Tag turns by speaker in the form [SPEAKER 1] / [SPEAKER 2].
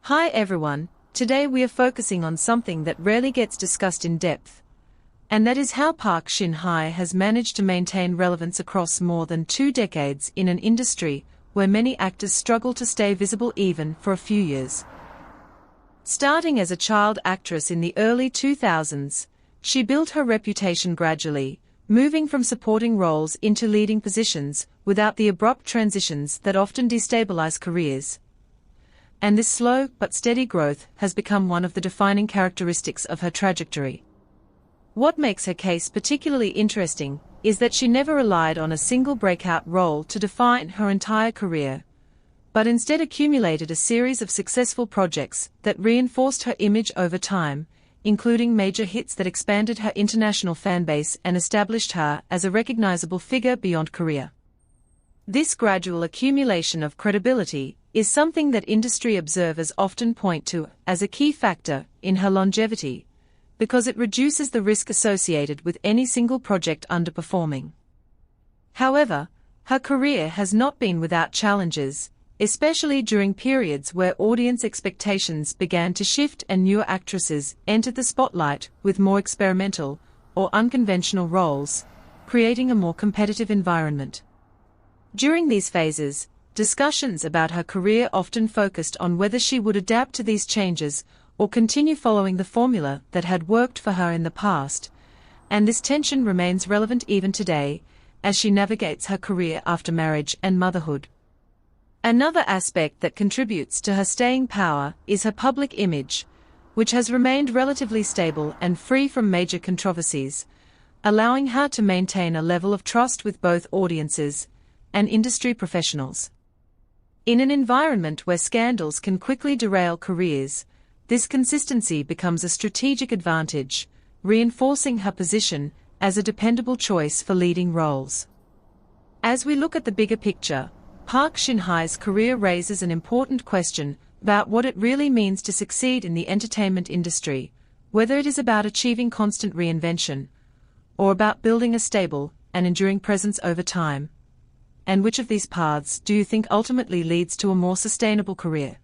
[SPEAKER 1] Hi everyone, today we are focusing on something that rarely gets discussed in depth. And that is how Park Shin-hye has managed to maintain relevance across more than 2 decades in an industry where many actors struggle to stay visible even for a few years. Starting as a child actress in the early 2000s, she built her reputation gradually, moving from supporting roles into leading positions without the abrupt transitions that often destabilize careers. And this slow but steady growth has become one of the defining characteristics of her trajectory. What makes her case particularly interesting is that she never relied on a single breakout role to define her entire career, but instead accumulated a series of successful projects that reinforced her image over time, including major hits that expanded her international fanbase and established her as a recognizable figure beyond Korea. This gradual accumulation of credibility is something that industry observers often point to as a key factor in her longevity, because it reduces the risk associated with any single project underperforming. However, her career has not been without challenges, especially during periods where audience expectations began to shift and newer actresses entered the spotlight with more experimental or unconventional roles, creating a more competitive environment. During these phases, discussions about her career often focused on whether she would adapt to these changes or continue following the formula that had worked for her in the past, and this tension remains relevant even today, as she navigates her career after marriage and motherhood. Another aspect that contributes to her staying power is her public image, which has remained relatively stable and free from major controversies, allowing her to maintain a level of trust with both audiences and industry professionals. In an environment where scandals can quickly derail careers, this consistency becomes a strategic advantage, reinforcing her position as a dependable choice for leading roles. As we look at the bigger picture, Park Shin-hye's career raises an important question about what it really means to succeed in the entertainment industry, whether it is about achieving constant reinvention, or about building a stable and enduring presence over time. And which of these paths do you think ultimately leads to a more sustainable career?